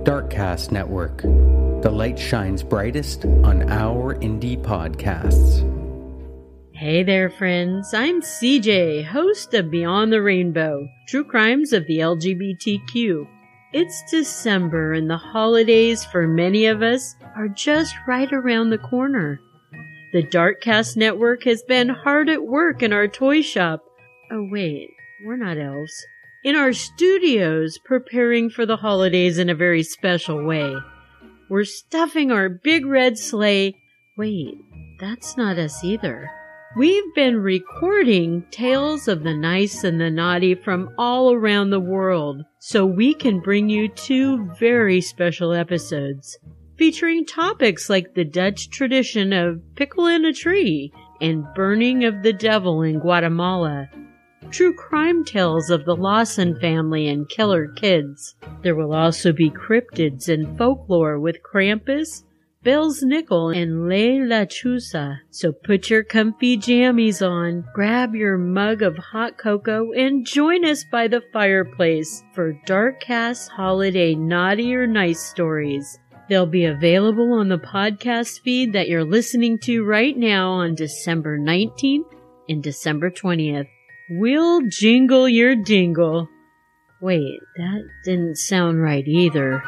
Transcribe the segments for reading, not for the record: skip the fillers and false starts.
Darkcast Network. The light shines brightest on our indie podcasts. Hey there, friends. I'm CJ, host of Beyond the Rainbow, True Crimes of the LGBTQ. It's December, and the holidays for many of us are just right around the corner. The Darkcast Network has been hard at work in our toy shop. Oh wait, we're not elves. In our studios, preparing for the holidays in a very special way. We're stuffing our big red sleigh. Wait, that's not us either. We've been recording tales of the nice and the naughty from all around the world, so we can bring you 2 very special episodes, featuring topics like the Dutch tradition of pickle in a tree and burning of the devil in Guatemala, true crime tales of the Lawson family and killer kids. There will also be cryptids and folklore with Krampus, Bell's Nickel, and Le La Chusa. So put your comfy jammies on, grab your mug of hot cocoa, and join us by the fireplace for Darkcast Holiday Naughty or Nice Stories. They'll be available on the podcast feed that you're listening to right now on December 19th and December 20th. We'll jingle your dingle. Wait, that didn't sound right either.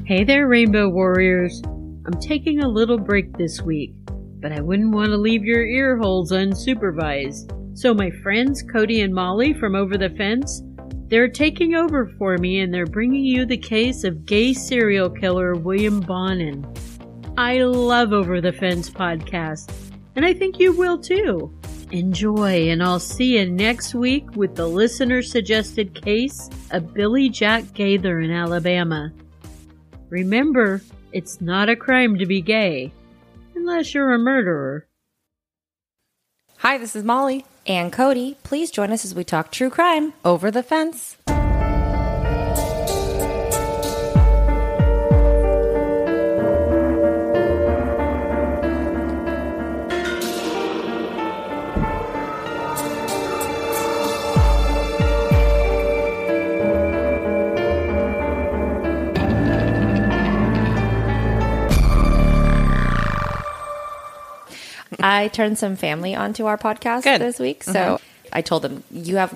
Hey there, Rainbow Warriors. I'm taking a little break this week, but I wouldn't want to leave your ear holes unsupervised. So my friends Cody and Molly from Over the Fence, they're taking over for me, and they're bringing you the case of gay serial killer William Bonin. I love Over the Fence podcast, and I think you will too. Enjoy, and I'll see you next week with the listener-suggested case of Billy Jack Gaither in Alabama. Remember, it's not a crime to be gay, unless you're a murderer. Hi, this is Molly. And Cody. Please join us as we talk true crime. Over the Fence. I turned some family onto our podcast this week, so I told them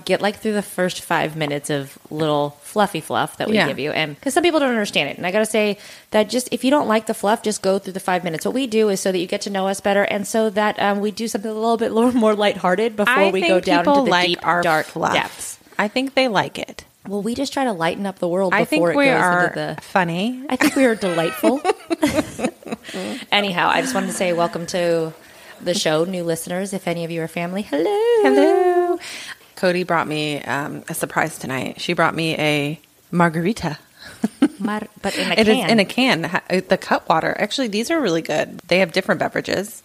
get like through the first 5 minutes of little fluffy fluff that we give you, and because some people don't understand it, and I gotta say that just if you don't like the fluff, just go through the 5 minutes. What we do is so that you get to know us better, and so that we do something a little bit more lighthearted before we go down into the deep, dark depths. I think they like it. Well, we just try to lighten up the world I before think we it goes are into the funny. I think we are delightful. Anyhow, I just wanted to say welcome to the show, new listeners. If any of you are family, hello. Cody brought me a surprise tonight. She brought me a margarita. But in a can. It is in a can. The Cutwater. Actually, these are really good. They have different beverages.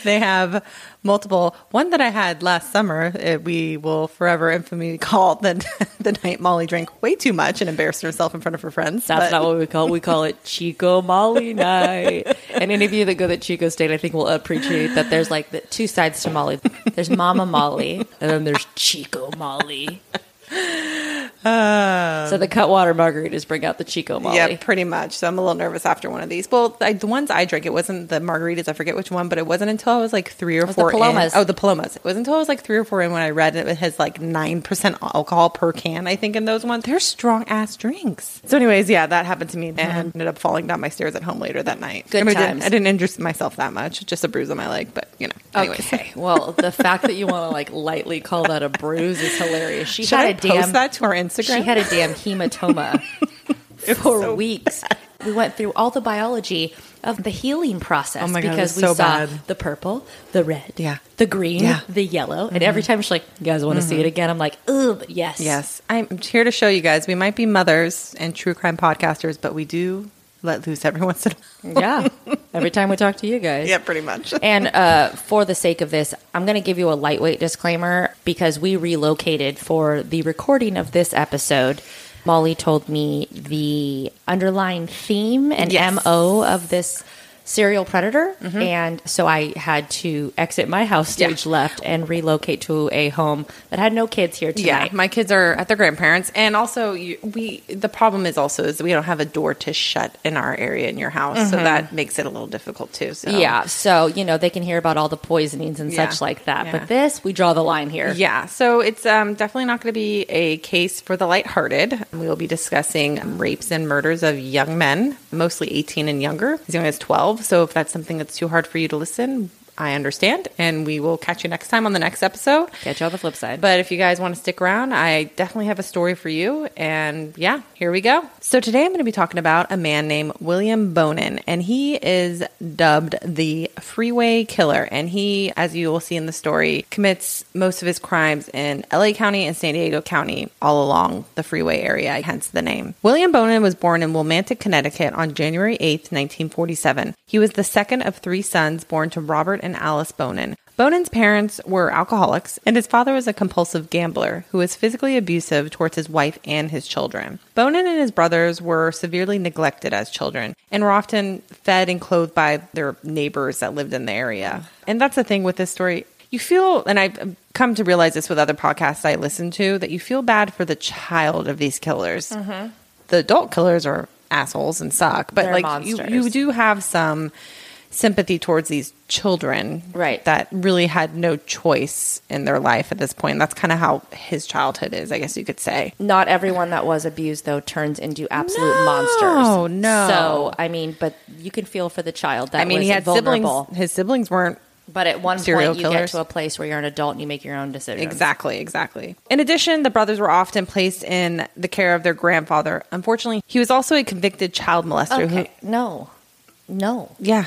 They have multiple. One that I had last summer, we will forever infamously call the night Molly drank way too much and embarrassed herself in front of her friends. That's not what we call it. We call it Chico Molly night. And any of you that go to Chico State, I think will appreciate that there's like the 2 sides to Molly. There's Mama Molly, and then there's Chico Molly. So the Cutwater margaritas bring out the Chico Molly. Yeah, pretty much. So I'm a little nervous after one of these. Well, the ones I drank, it wasn't the margaritas. I forget which one, but it wasn't until I was like 3 or 4 the Palomas. in. Oh, the Palomas. It wasn't until I was like 3 or 4 in when I read it has like 9% alcohol per can, I think, in those ones. They're strong-ass drinks. So anyways, yeah, that happened to me. And I ended up falling down my stairs at home later that night. Good times. I didn't injure myself that much. Just a bruise on my leg, but, you know. Anyways. Okay. Well, the fact that you want to like lightly call that a bruise is hilarious. Should I post that to our Instagram? She had a damn hematoma for weeks. Bad. We went through all the biology of the healing process because we saw the purple, the red, the green, the yellow. And every time she's like, you guys want to see it again? I'm like, ugh, yes. Yes. I'm here to show you guys. We might be mothers and true crime podcasters, but we do let loose every once in a while. Yeah. Every time we talk to you guys. Yeah, pretty much. And for the sake of this, I'm going to give you a lightweight disclaimer because we relocated for the recording of this episode. Molly told me the underlying theme and MO of this serial predator. And so I had to exit my house stage left and relocate to a home that had no kids here tonight. Yeah, my kids are at their grandparents. And also, the problem is we don't have a door to shut in our area in your house. So that makes it a little difficult too. So. Yeah, so, they can hear about all the poisonings and such like that. Yeah. But this, we draw the line here. Yeah, so it's definitely not going to be a case for the lighthearted. We will be discussing rapes and murders of young men, mostly 18 and younger, as young as 12. So if that's something that's too hard for you to listen, I understand, and we will catch you next time on the next episode. Catch you on the flip side. But if you guys want to stick around, I definitely have a story for you, and yeah, here we go. So today I'm going to be talking about a man named William Bonin, and he is dubbed the Freeway Killer, and he, as you will see in the story, commits most of his crimes in LA County and San Diego County, all along the freeway area, hence the name. William Bonin was born in Wilmington, Connecticut on January 8th, 1947. He was the second of 3 sons born to Robert and Alice Bonin. Bonin's parents were alcoholics, and his father was a compulsive gambler who was physically abusive towards his wife and his children. Bonin and his brothers were severely neglected as children and were often fed and clothed by their neighbors that lived in the area. And that's the thing with this story. You feel, and I've come to realize this with other podcasts I listen to, that you feel bad for the child of these killers. The adult killers are assholes and suck, but they're you do have some sympathy towards these children that really had no choice in their life at this point. That's kind of how his childhood is, I guess you could say. Not everyone that was abused, though, turns into absolute monsters. No. So, but you can feel for the child that was he had vulnerable. Siblings. His siblings weren't But at one serial point, you killers. get to a place where you're an adult and you make your own decisions. Exactly. In addition, the brothers were often placed in the care of their grandfather. Unfortunately, he was also a convicted child molester. Okay. No. Yeah.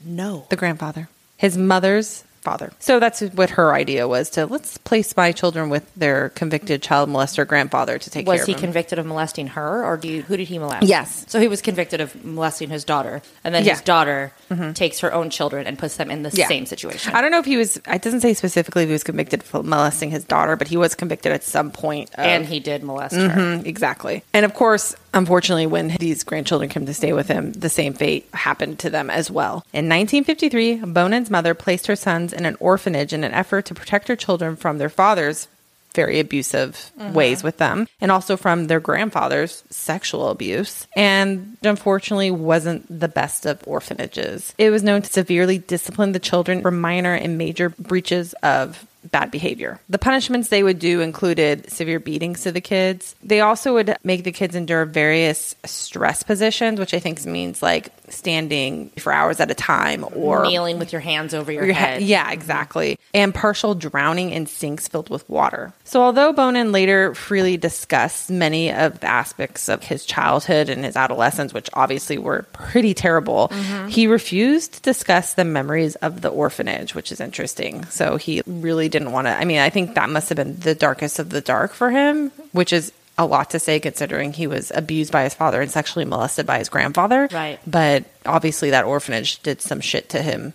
No. The grandfather. His mother's father. So that's what her idea was, to let's place my children with their convicted child molester grandfather to take care of them. Was he convicted of molesting her, or who did he molest? Yes. So he was convicted of molesting his daughter, and then his daughter takes her own children and puts them in the same situation. I don't know if he was, it doesn't say specifically if he was convicted for molesting his daughter, but he was convicted at some point. And he did molest her. Exactly. And of course, unfortunately, when these grandchildren came to stay with him, the same fate happened to them as well. In 1953, Bonin's mother placed her sons in an orphanage in an effort to protect her children from their father's very abusive ways with them, and also from their grandfather's sexual abuse, and unfortunately wasn't the best of orphanages. It was known to severely discipline the children for minor and major breaches of bad behavior. The punishments they would do included severe beatings to the kids. They also would make the kids endure various stress positions, which I think means like standing for hours at a time or kneeling with your hands over your head. Yeah, exactly. And partial drowning in sinks filled with water. So although Bonin later freely discussed many of the aspects of his childhood and his adolescence, which obviously were pretty terrible, he refused to discuss the memories of the orphanage, which is interesting. So he really didn't want to. I mean, I think that must have been the darkest of the dark for him, which is a lot to say considering he was abused by his father and sexually molested by his grandfather. Right. But obviously that orphanage did some shit to him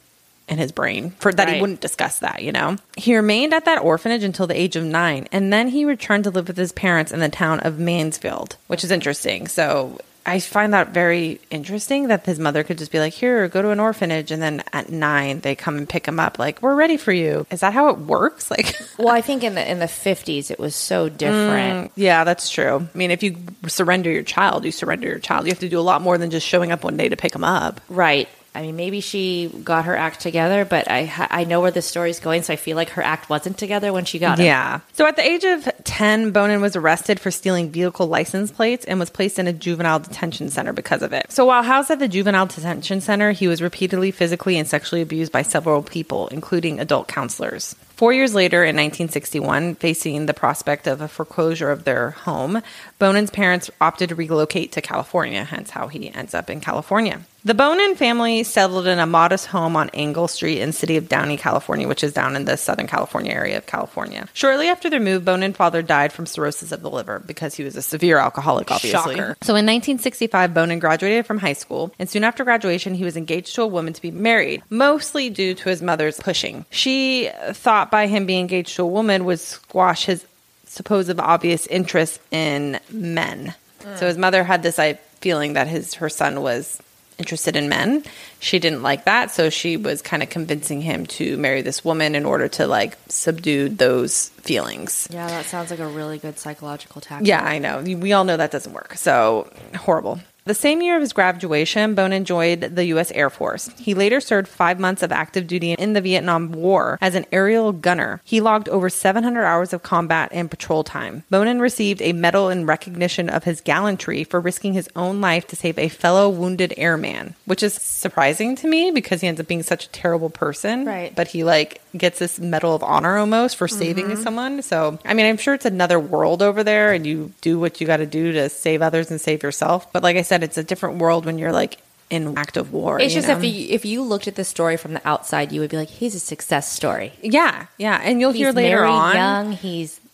in his brain for that. He wouldn't discuss that, you know. He remained at that orphanage until the age of 9, and then he returned to live with his parents in the town of Mansfield, which is interesting. So I find that very interesting that his mother could just be like, here, go to an orphanage. And then at 9, they come and pick him up. Like, we're ready for you. Is that how it works? Like, well, I think in the 50s, it was so different. Yeah, that's true. I mean, if you surrender your child, you surrender your child. You have to do a lot more than just showing up one day to pick him up. Right. I mean, maybe she got her act together, but I know where the story's going, so I feel like her act wasn't together when she got it. Yeah. So at the age of 10, Bonin was arrested for stealing vehicle license plates and was placed in a juvenile detention center because of it. So while housed at the juvenile detention center, he was repeatedly physically and sexually abused by several people, including adult counselors. 4 years later, in 1961, facing the prospect of a foreclosure of their home, Bonin's parents opted to relocate to California, hence how he ends up in California. The Bonin family settled in a modest home on Angle Street in the city of Downey, California, which is down in the Southern California area of California. Shortly after their move, Bonin's father died from cirrhosis of the liver because he was a severe alcoholic, obviously. Shocker. So in 1965, Bonin graduated from high school, and soon after graduation, he was engaged to a woman to be married, mostly due to his mother's pushing. She thought by him being engaged to a woman would squash his supposed obvious interest in men. So his mother had this feeling that her son was interested in men. She didn't like that, so she was kind of convincing him to marry this woman in order to like subdue those feelings. Yeah, that sounds like a really good psychological tactic. Yeah, I know. We all know that doesn't work. So horrible. The same year of his graduation, Bonin joined the U.S. Air Force. He later served 5 months of active duty in the Vietnam War as an aerial gunner. He logged over 700 hours of combat and patrol time. Bonin received a medal in recognition of his gallantry for risking his own life to save a fellow wounded airman, which is surprising to me because he ends up being such a terrible person. Right. But he like gets this Medal of Honor almost for saving someone. So, I mean, I'm sure it's another world over there and you do what you got to do to save others and save yourself. But like I said, it's a different world when you're like in active war. It's just if you looked at the story from the outside, you would be like, he's a success story. Yeah. And you'll hear later on. Young,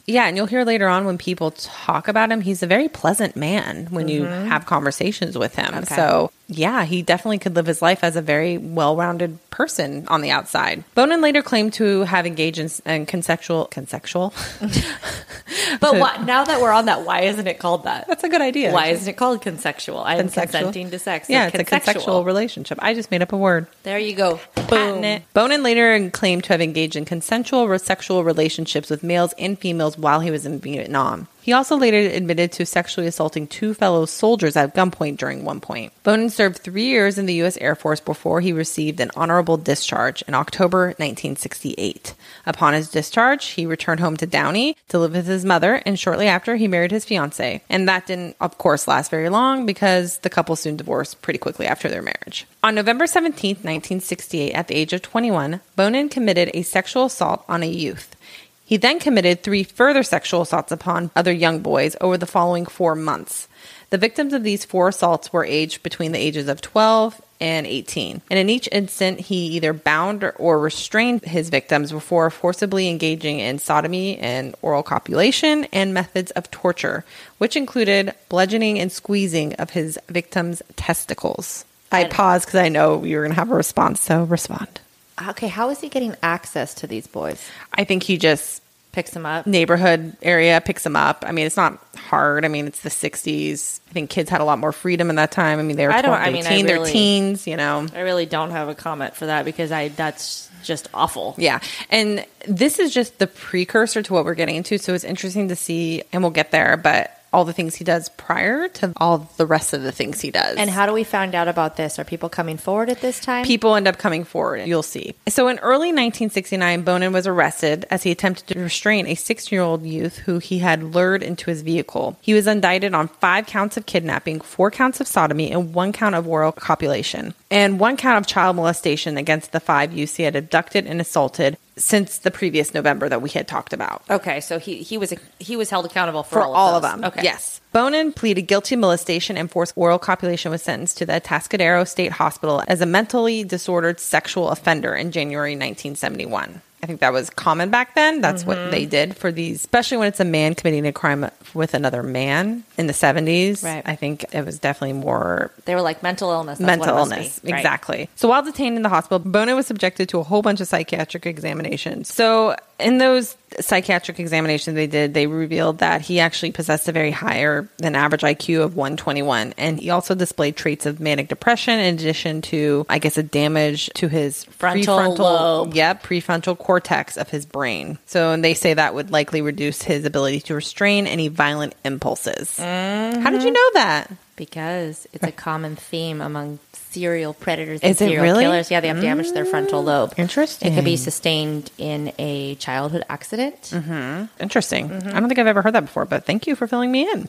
and you'll hear later on when people talk about him, he's a very pleasant man when you have conversations with him. Okay. So, yeah, he definitely could live his life as a very well-rounded person on the outside. Bonin later claimed to have engaged in consensual. But what, now that we're on that, why isn't it called that? That's a good idea. Why isn't it called consensual? I'm consenting to sex. Yeah, it's a consensual relationship. I just made up a word. There you go. Boom. Bonin later claimed to have engaged in consensual sexual relationships with males and females while he was in Vietnam. He also later admitted to sexually assaulting 2 fellow soldiers at gunpoint during one point. Bonin served 3 years in the U.S. Air Force before he received an honorable discharge in October 1968. Upon his discharge, he returned home to Downey to live with his mother, and shortly after, he married his fiancée. And that didn't, of course, last very long because the couple soon divorced pretty quickly after their marriage. On November 17, 1968, at the age of 21, Bonin committed a sexual assault on a youth. He then committed 3 further sexual assaults upon other young boys over the following 4 months. The victims of these 4 assaults were aged between the ages of 12 and 18. And in each instant, he either bound or restrained his victims before forcibly engaging in sodomy and oral copulation and methods of torture, which included bludgeoning and squeezing of his victims' testicles. I paused because I know you were going to have a response, so respond. Okay, how is he getting access to these boys? I think he just picks them up. Neighborhood area picks them up. I mean, it's not hard. I mean, it's the 60s. I think kids had a lot more freedom in that time. I mean, they were 18, they're teens, you know. I really don't have a comment for that because that's just awful. Yeah. And this is just the precursor to what we're getting into. So it's interesting to see, and we'll get there, but all the things he does prior to all the rest of the things he does. And how do we find out about this? Are people coming forward at this time? People end up coming forward. You'll see. So in early 1969, Bonin was arrested as he attempted to restrain a 6-year-old youth who he had lured into his vehicle. He was indicted on 5 counts of kidnapping, 4 counts of sodomy, and 1 count of oral copulation, and 1 count of child molestation against the 5 youths he had abducted and assaulted since the previous November that we had talked about. Okay, so he was held accountable for all of them. Okay. Yes. Bonin pleaded guilty to molestation and forced oral copulation, was sentenced to the Atascadero State Hospital as a mentally disordered sexual offender in January 1971. I think that was common back then. That's what they did for these, especially when it's a man committing a crime with another man in the 70s. Right. I think it was definitely more... They were like mental illness. Mental illness, right. Exactly. So while detained in the hospital, Bonin was subjected to a whole bunch of psychiatric examinations. So in those psychiatric examinations they revealed that he actually possessed a very higher than average IQ of 121. And he also displayed traits of manic depression in addition to, I guess, a damage to his prefrontal lobe. Yep, prefrontal cortex of his brain. So and they say that would likely reduce his ability to restrain any violent impulses. Mm-hmm. How did you know that? Because it's a common theme among serial predators and serial killers. Yeah, they have damaged their frontal lobe. Interesting. It could be sustained in a childhood accident. Mm-hmm. Interesting. Mm-hmm. I don't think I've ever heard that before, but thank you for filling me in.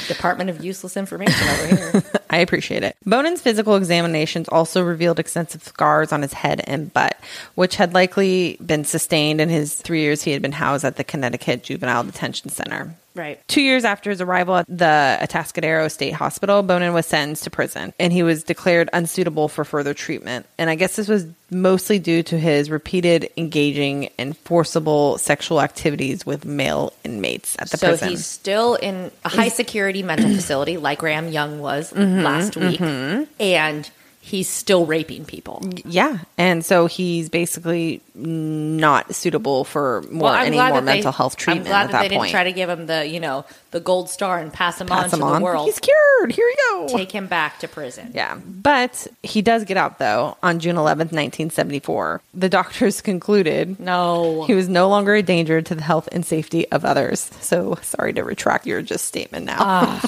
Department of Useless Information over here. I appreciate it. Bonin's physical examinations also revealed extensive scars on his head and butt, which had likely been sustained in his 3 years he had been housed at the Connecticut Juvenile Detention Center. Right. 2 years after his arrival at the Atascadero State Hospital, Bonin was sentenced to prison, and he was declared unsuitable for further treatment. And I guess this was mostly due to his repeated engaging in forcible sexual activities with male inmates at the prison. So he's still in a high-security mental facility, like Graham Young was last week, and he's still raping people. Yeah. And so he's basically not suitable for any more mental health treatment at that point. I'm glad that they didn't try to give him the, the gold star and pass him on to the world. He's cured. Here you go. Take him back to prison. Yeah. But he does get out, though, on June 11th, 1974. The doctors concluded he was no longer a danger to the health and safety of others. So sorry to retract your statement now.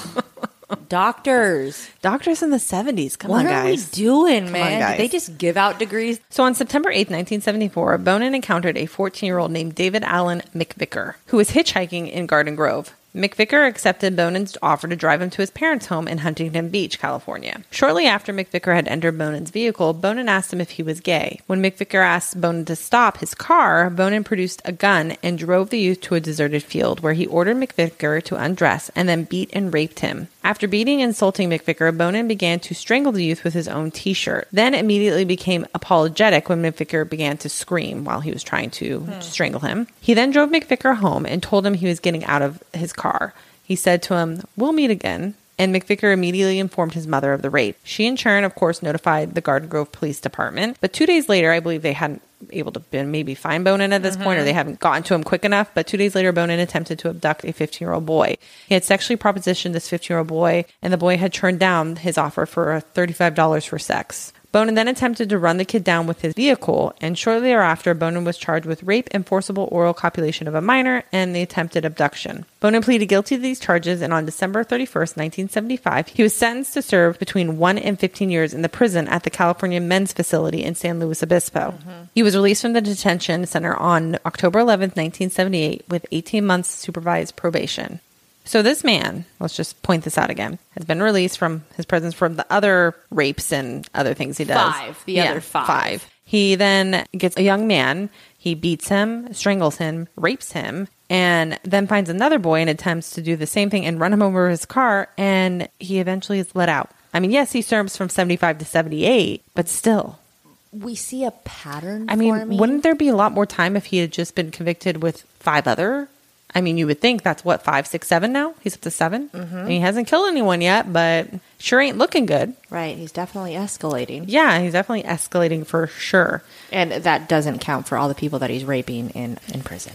Doctors in the 70s. Come on, guys. What are we doing, man? Did they just give out degrees? So on September 8th, 1974, Bonin encountered a 14-year-old named David Allen McVicker, who was hitchhiking in Garden Grove. McVicker accepted Bonin's offer to drive him to his parents' home in Huntington Beach, California. Shortly after McVicker had entered Bonin's vehicle, Bonin asked him if he was gay. When McVicker asked Bonin to stop his car, Bonin produced a gun and drove the youth to a deserted field, where he ordered McVicker to undress and then beat and raped him. After beating and insulting McVicker, Bonin began to strangle the youth with his own t-shirt, then immediately became apologetic when McVicker began to scream while he was trying to strangle him. He then drove McVicker home and told him he was getting out of his car. He said to him, "We'll meet again." And McVicker immediately informed his mother of the rape. She, in turn, of course, notified the Garden Grove Police Department. But 2 days later, I believe they hadn't able to maybe find Bonin at this point, or they haven't gotten to him quick enough. But 2 days later, Bonin attempted to abduct a 15-year-old boy. He had sexually propositioned this 15-year-old boy, and the boy had turned down his offer for $35 for sex. Bonin then attempted to run the kid down with his vehicle, and shortly thereafter, Bonin was charged with rape and forcible oral copulation of a minor and the attempted abduction. Bonin pleaded guilty to these charges, and on December 31st, 1975, he was sentenced to serve between 1 and 15 years in the prison at the California Men's Facility in San Luis Obispo. He was released from the detention center on October 11th, 1978, with 18 months supervised probation. So this man, let's just point this out again, has been released from his prison from the other rapes and other things he does. Other five. He then gets a young man, he beats him, strangles him, rapes him, and then finds another boy and attempts to do the same thing and run him over his car, and he eventually is let out. I mean, yes, he serves from 75 to 78, but still. We see a pattern wouldn't there be a lot more time if he had just been convicted with 5 other? I mean, you would think that's 5, 6, 7 now? He's up to 7? And he hasn't killed anyone yet, but sure ain't looking good. Right. He's definitely escalating. Yeah, he's definitely escalating for sure. And that doesn't count for all the people that he's raping in prison.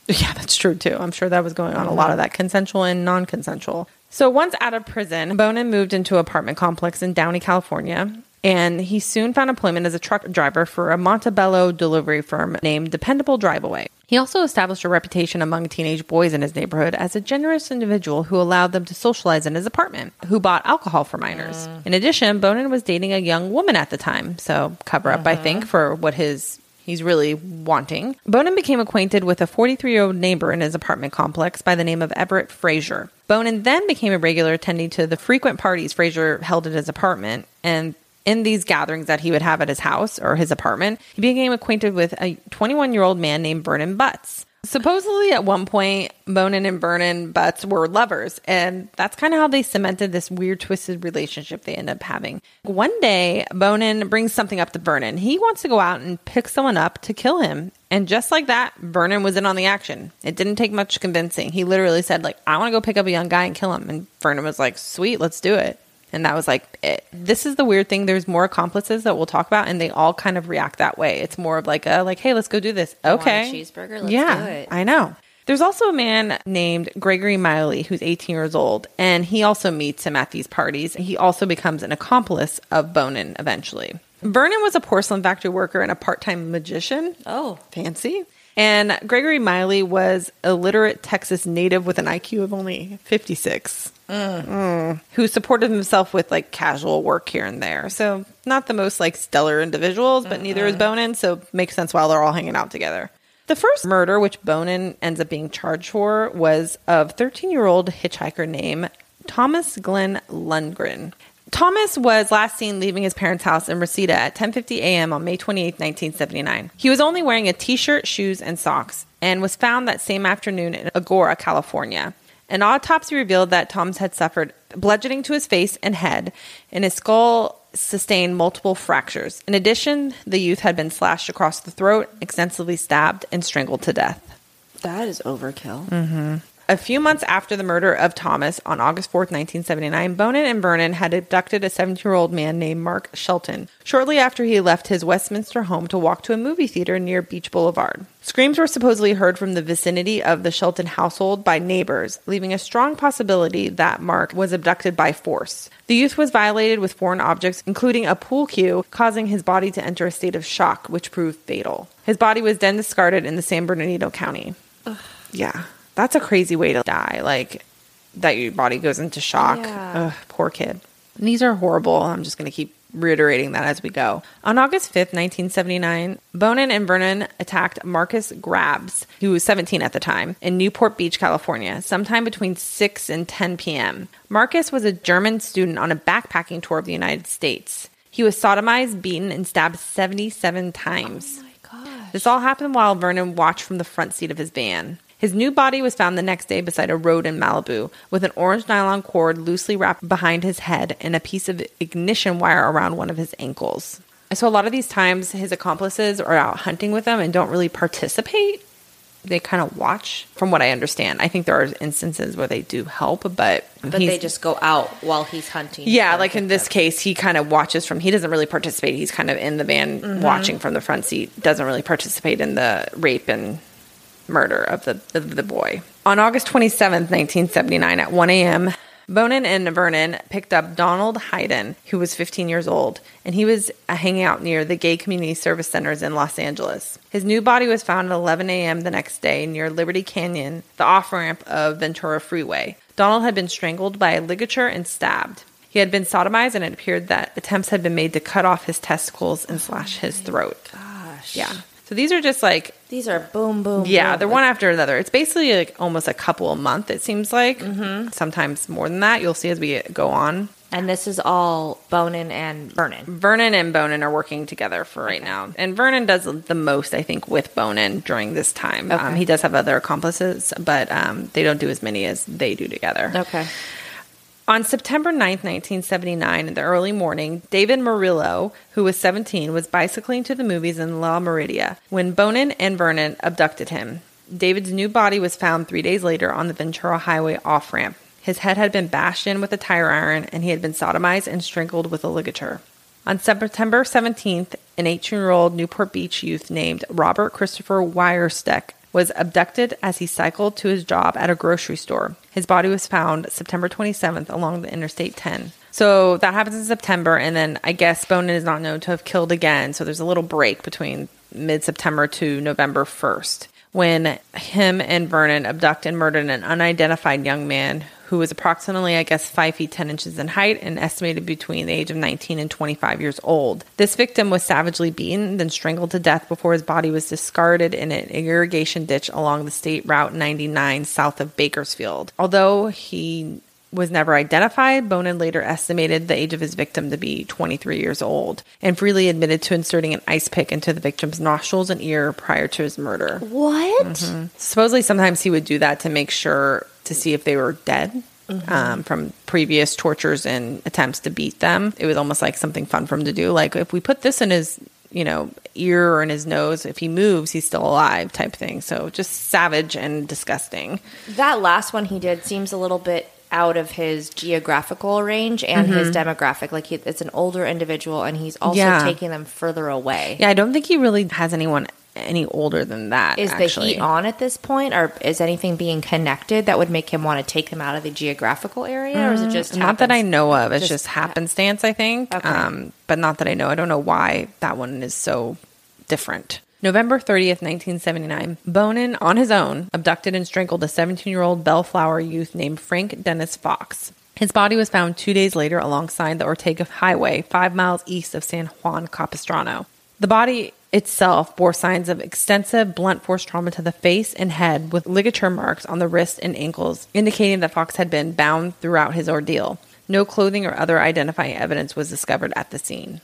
Yeah, that's true too. I'm sure that was going on, a lot of that consensual and non-consensual. So once out of prison, Bonin moved into an apartment complex in Downey, California. And he soon found employment as a truck driver for a Montebello delivery firm named Dependable Drive-Away. He also established a reputation among teenage boys in his neighborhood as a generous individual who allowed them to socialize in his apartment, who bought alcohol for minors. In addition, Bonin was dating a young woman at the time, so cover up, I think, for what he's really wanting. Bonin became acquainted with a 43-year-old neighbor in his apartment complex by the name of Everett Frazier. Bonin then became a regular attending to the frequent parties Frazier held at his apartment, and in these gatherings that he would have at his house or his apartment, he became acquainted with a 21-year-old man named Vernon Butts. Supposedly, at one point, Bonin and Vernon Butts were lovers, and that's kind of how they cemented this weird, twisted relationship they ended up having. One day, Bonin brings something up to Vernon. He wants to go out and pick someone up to kill him. And just like that, Vernon was in on the action. It didn't take much convincing. He literally said, I want to go pick up a young guy and kill him. And Vernon was like, sweet, let's do it. And that was it. This is the weird thing. There's more accomplices that we'll talk about, and they all kind of react that way. It's more of hey, let's go do this. Okay. Want a cheeseburger? Let's do it. I know. There's also a man named Gregory Miley who's 18 years old, and he also meets him at these parties. He also becomes an accomplice of Bonin eventually. Vernon was a porcelain factory worker and a part-time magician. Oh. Fancy. And Gregory Miley was a literate Texas native with an IQ of only 56. Who supported himself with casual work here and there. So not the most stellar individuals, but neither is Bonin. So makes sense while they're all hanging out together. The first murder, which Bonin ends up being charged for, was of 13-year-old hitchhiker named Thomas Glenn Lundgren. Thomas was last seen leaving his parents' house in Reseda at 10:50 a.m. on May 28, 1979. He was only wearing a t-shirt, shoes, and socks, and was found that same afternoon in Agoura, California. An autopsy revealed that Thomas had suffered bludgeoning to his face and head, and his skull sustained multiple fractures. In addition, the youth had been slashed across the throat, extensively stabbed, and strangled to death. That is overkill. A few months after the murder of Thomas on August 4th, 1979, Bonin and Vernon had abducted a 17-year-old man named Mark Shelton shortly after he left his Westminster home to walk to a movie theater near Beach Boulevard. Screams were supposedly heard from the vicinity of the Shelton household by neighbors, leaving a strong possibility that Mark was abducted by force. The youth was violated with foreign objects, including a pool cue, causing his body to enter a state of shock, which proved fatal. His body was then discarded in the San Bernardino County. Ugh. Yeah. That's a crazy way to die, like that your body goes into shock. Yeah. Ugh, poor kid. And these are horrible. I'm just going to keep reiterating that as we go. On August 5th, 1979, Bonin and Vernon attacked Marcus Grabs, who was 17 at the time, in Newport Beach, California, sometime between 6 and 10 p.m. Marcus was a German student on a backpacking tour of the United States. He was sodomized, beaten, and stabbed 77 times. Oh my gosh. This all happened while Vernon watched from the front seat of his van. His new body was found the next day beside a road in Malibu with an orange nylon cord loosely wrapped behind his head and a piece of ignition wire around one of his ankles. So a lot of these times his accomplices are out hunting with him and don't really participate. They kind of watch, from what I understand. I think there are instances where they do help, but they just go out while he's hunting. Yeah, like in this case, he kind of watches from, he doesn't really participate. He's kind of in the van watching from the front seat, doesn't really participate in the rape and murder of the boy. On August 27th, 1979 at 1 a.m., Bonin and Vernon picked up Donald Hayden, who was 15 years old, and he was hanging out near the gay community service centers in Los Angeles. His new body was found at 11 a.m. the next day near Liberty Canyon, the off-ramp of Ventura Freeway. Donald had been strangled by a ligature and stabbed. He had been sodomized, and it appeared that attempts had been made to cut off his testicles and slash his throat. Gosh. Yeah. So these are just like... These are boom, boom, yeah, boom. they're one after another. It's basically like almost a couple a month, it seems like. Mm-hmm. Sometimes more than that. You'll see as we go on. And this is all Bonin and Vernon. Vernon and Bonin are working together for right now. And Vernon does the most, I think, with Bonin during this time. Okay. He does have other accomplices, but they don't do as many as they do together. Okay. On September 9th, 1979, in the early morning, David Murillo, who was 17, was bicycling to the movies in La Meridia when Bonin and Vernon abducted him. David's new body was found 3 days later on the Ventura Highway off-ramp. His head had been bashed in with a tire iron, and he had been sodomized and strangled with a ligature. On September 17th, an 18-year-old Newport Beach youth named Robert Christopher Wiersteck was abducted as he cycled to his job at a grocery store. His body was found September 27th along the Interstate 10. So that happens in September, and then I guess Bonin is not known to have killed again, so there's a little break between mid-September to November 1st, when him and Vernon abduct and murdered an unidentified young man who was approximately, I guess, 5 feet 10 inches in height and estimated between the age of 19 and 25 years old. This victim was savagely beaten, then strangled to death before his body was discarded in an irrigation ditch along the State Route 99 south of Bakersfield. Although he was never identified, Bonin later estimated the age of his victim to be 23 years old and freely admitted to inserting an ice pick into the victim's nostrils and ear prior to his murder. What? Mm-hmm. Supposedly sometimes he would do that to make sure to see if they were dead. Mm-hmm. From previous tortures and attempts to beat them. It was almost like something fun for him to do. Like, if we put this in his, ear or in his nose, if he moves, he's still alive type thing. So just savage and disgusting. That last one he did seems a little bit out of his geographical range and his demographic. Like, it's an older individual, and he's also taking them further away. Yeah, I don't think he really has anyone any older than that. Is the heat on at this point, or is anything being connected that would make him want to take them out of the geographical area, or is it just not that I know of? It's just happenstance, I think. Okay. But not that I know. I don't know why that one is so different. November 30th, 1979, Bonin, on his own, abducted and strangled a 17-year-old Bellflower youth named Frank Dennis Fox. His body was found 2 days later alongside the Ortega Highway, 5 miles east of San Juan Capistrano. The body itself bore signs of extensive blunt force trauma to the face and head, with ligature marks on the wrists and ankles, indicating that Fox had been bound throughout his ordeal. No clothing or other identifying evidence was discovered at the scene.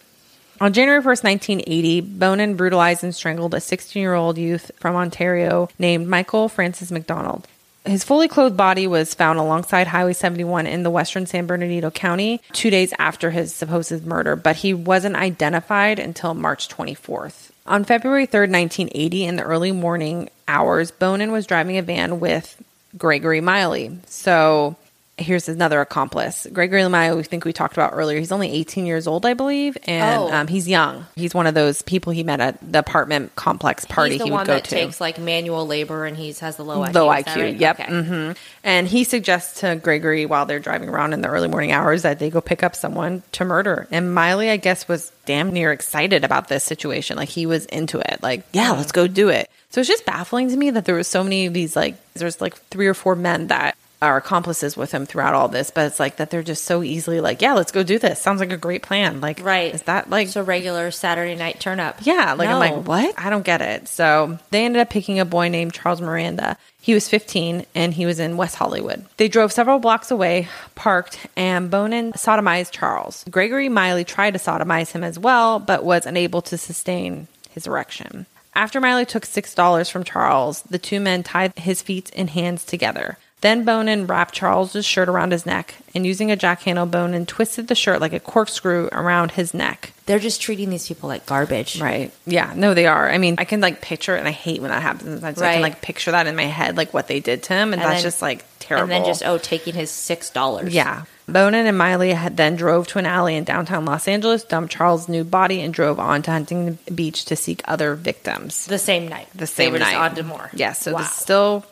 On January 1st, 1980, Bonin brutalized and strangled a 16-year-old youth from Ontario named Michael Francis McDonald. His fully clothed body was found alongside Highway 71 in the western San Bernardino County 2 days after his supposed murder, but he wasn't identified until March 24th. On February 3rd, 1980, in the early morning hours, Bonin was driving a van with Gregory Miley. So here's another accomplice. Gregory Miley, we think we talked about earlier. He's only 18 years old, I believe, and he's young. He's one of those people he met at the apartment complex party he's the he would one go that to. takes like manual labor, and he has the low IQ. Low Is that IQ, right? yep. Okay. And he suggests to Gregory while they're driving around in the early morning hours that they go pick up someone to murder. And Miley, I guess, was damn near excited about this situation. Like, he was into it. Like, yeah, let's go do it. So it's just baffling to me that there was so many of these, like, there's like 3 or 4 men that are accomplices with him throughout all this, but it's like that they're just so easily like, yeah, let's go do this. Sounds like a great plan. Like, right. Is that like so regular Saturday night turn up? Yeah. Like, no. I'm like, what? I don't get it. So they ended up picking a boy named Charles Miranda. He was 15 and he was in West Hollywood. They drove several blocks away, parked, and Bonin sodomized Charles. Gregory Miley tried to sodomize him as well, but was unable to sustain his erection. After Miley took $6 from Charles, the 2 men tied his feet and hands together. Then Bonin wrapped Charles's shirt around his neck, and using a jackhandle, Bonin twisted the shirt like a corkscrew around his neck. They're just treating these people like garbage. Right. Yeah. No, they are. I mean, I can like picture it, and I hate when that happens. I can like picture that in my head, like what they did to him, and that's just like terrible. And then just, taking his $6. Yeah. Bonin and Miley then drove to an alley in downtown Los Angeles, dumped Charles' nude body, and drove on to Huntington Beach to seek other victims. The same night. They were just night. on to more. Yeah. So this still...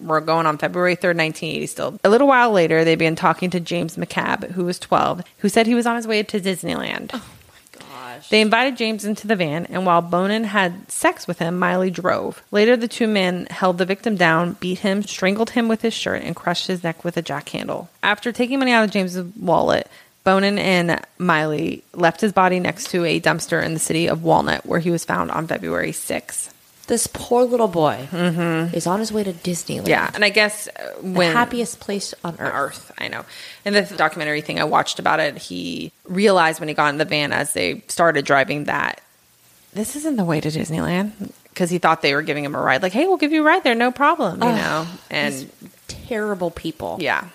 We're going on February 3rd, 1980 still. A little while later, they began talking to James McCabe, who was 12, who said he was on his way to Disneyland. Oh, my gosh. They invited James into the van, and while Bonin had sex with him, Miley drove. Later, the 2 men held the victim down, beat him, strangled him with his shirt, and crushed his neck with a jackhandle. After taking money out of James's wallet, Bonin and Miley left his body next to a dumpster in the city of Walnut, where he was found on February 6th. This poor little boy is on his way to Disneyland. Yeah, and I guess the happiest place on earth. I know. In the documentary thing I watched about it, he realized when he got in the van as they started driving that this isn't the way to Disneyland, because he thought they were giving him a ride. Like, hey, we'll give you a ride there, no problem, you know. And these terrible people. Yeah.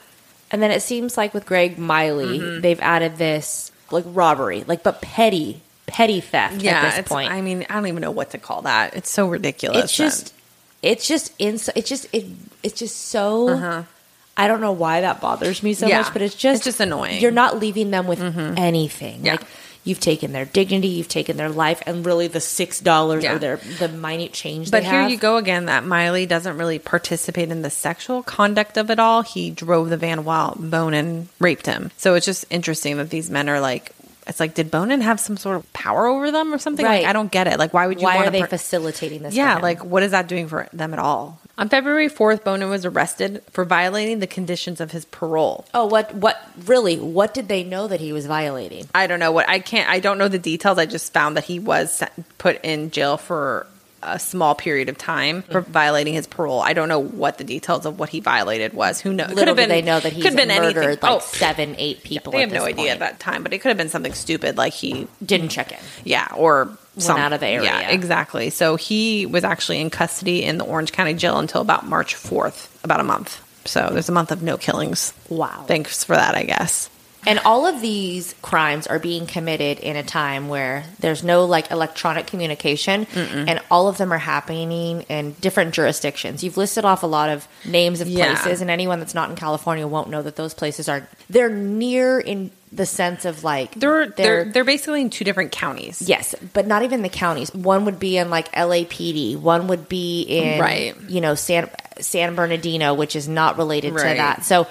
And then it seems like with Greg Miley, they've added this like robbery, like but petty theft at this point. I mean, I don't even know what to call that. It's so ridiculous. It's just so. I don't know why that bothers me so much, but it's just annoying. You're not leaving them with anything. Yeah. Like, you've taken their dignity, you've taken their life, and really the $6 or the minute change. But here you go again. That Miley doesn't really participate in the sexual conduct of it all. He drove the van while Bonin raped him. So it's just interesting that these men are like. It's like, did Bonin have some sort of power over them or something? Right. Like, I don't get it. Like, why would you want to... Why are they facilitating this? Yeah, like, what is that doing for them at all? On February 4th, Bonin was arrested for violating the conditions of his parole. Oh, what did they know that he was violating? I don't know. I don't know the details. I just found that he was put in jail for a small period of time for violating his parole. I don't know what the details of what he violated was. Who knows? Little did they know that he's murdered anything. like 7-8 people. They have no idea at that time, but it could have been something stupid like he didn't check in. Yeah, or went out of the area. Yeah, exactly. So he was actually in custody in the Orange County Jail until about March 4th, about a month. So there's a month of no killings. Wow. Thanks for that, I guess. And all of these crimes are being committed in a time where there's no like electronic communication, and all of them are happening in different jurisdictions. You've listed off a lot of names of places, and anyone that's not in California won't know that those places they're near in the sense of like they're basically in 2 different counties. Yes, but not even the counties. One would be in like LAPD. One would be in San Bernardino, which is not related to that. So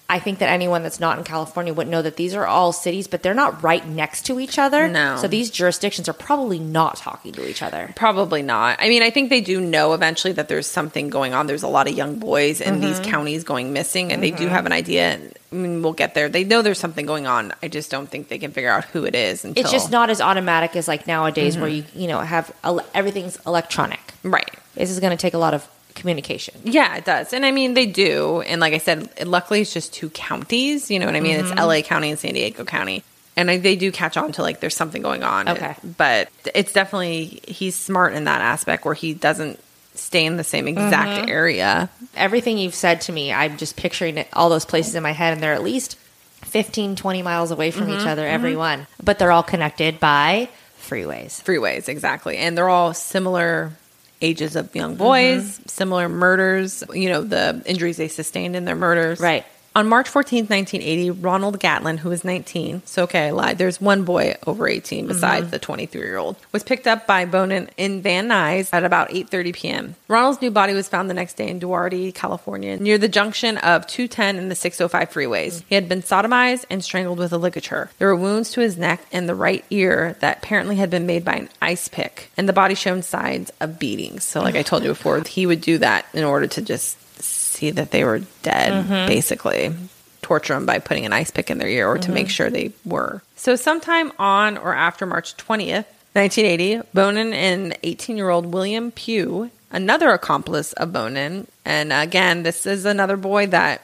I think that anyone that's not in California wouldn't know that these are all cities, but they're not right next to each other. No. So these jurisdictions are probably not talking to each other. Probably not. I mean, I think they do know eventually that there's something going on. There's a lot of young boys in these counties going missing, and they do have an idea. I mean, we'll get there. They know there's something going on. I just don't think they can figure out who it is until... It's just not as automatic as like nowadays where you have everything's electronic. Right. This is going to take a lot of communication. Yeah, it does. And I mean, they do. And like I said, luckily it's just 2 counties. You know what I mean? It's LA County and San Diego County. And they do catch on to like there's something going on. Okay. But it's definitely, he's smart in that aspect where he doesn't stay in the same exact area. Everything you've said to me, I'm just picturing all those places in my head, and they're at least 15, 20 miles away from each other, every one. But they're all connected by freeways. Freeways, exactly. And they're all similar ages of young boys, similar murders, the injuries they sustained in their murders. Right. On March 14th, 1980, Ronald Gatlin, who was 19, so okay, I lied. There's one boy over 18 besides the 23-year-old, was picked up by Bonin in Van Nuys at about 8:30 p.m. Ronald's new body was found the next day in Duarte, California, near the junction of 210 and the 605 freeways. He had been sodomized and strangled with a ligature. There were wounds to his neck and the right ear that apparently had been made by an ice pick, and the body showed signs of beatings. So like I told you before, he would do that in order to just see that they were dead, basically. Torture them by putting an ice pick in their ear or to make sure they were. So sometime on or after March 20th, 1980, Bonin and 18-year-old William Pugh, another accomplice of Bonin, and again, this is another boy that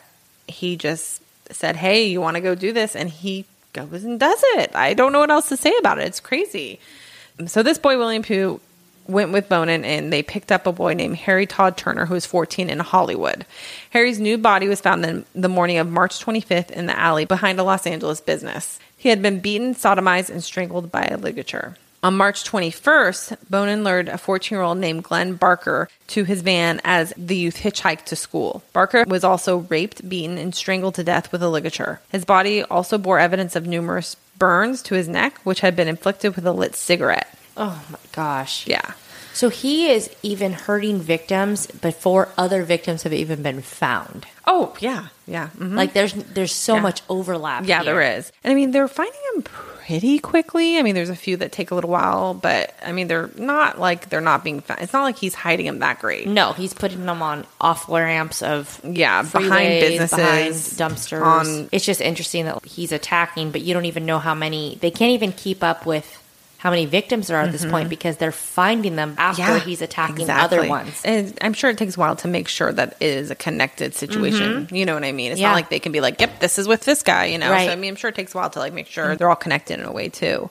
he just said, hey, you want to go do this? And he goes and does it. I don't know what else to say about it. It's crazy. So this boy, William Pugh, went with Bonin, and they picked up a boy named Harry Todd Turner, who was 14, in Hollywood. Harry's new body was found in the morning of March 25th in the alley behind a Los Angeles business. He had been beaten, sodomized, and strangled by a ligature. On March 21st, Bonin lured a 14-year-old named Glenn Barker to his van as the youth hitchhiked to school. Barker was also raped, beaten, and strangled to death with a ligature. His body also bore evidence of numerous burns to his neck, which had been inflicted with a lit cigarette. Oh my gosh. Yeah. So he is even hurting victims before other victims have even been found. Oh, yeah. Yeah. Mm-hmm. Like there's so much overlap. Yeah, here. there is. And I mean, they're finding him pretty quickly. I mean, there's a few that take a little while, but I mean, they're not being found. It's not like he's hiding them that great. No, he's putting them on off ramps of behind businesses, behind dumpsters. It's just interesting that he's attacking, but you don't even know how many. They can't even keep up with how many victims there are at this point because they're finding them after he's attacking other ones. And I'm sure it takes a while to make sure that it is a connected situation. You know what I mean? It's not like they can be like, yep, this is with this guy, Right. So, I mean, I'm sure it takes a while to like make sure they're all connected in a way too.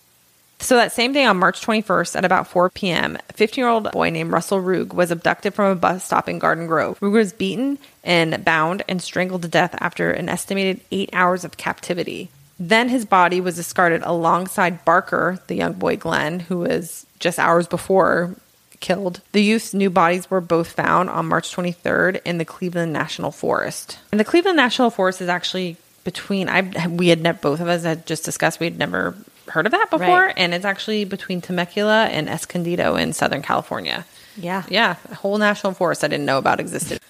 So that same day on March 21st at about 4 p.m., a 15-year-old boy named Russell Rugg was abducted from a bus stop in Garden Grove. Rugg was beaten and bound and strangled to death after an estimated 8 hours of captivity. Then his body was discarded alongside Barker, the young boy Glenn, who was just hours before killed. The youth's new bodies were both found on March 23rd in the Cleveland National Forest. And the Cleveland National Forest is actually between, both of us had just discussed, we had never heard of that before. Right. And it's actually between Temecula and Escondido in Southern California. Yeah. Yeah. A whole national forest I didn't know about existed.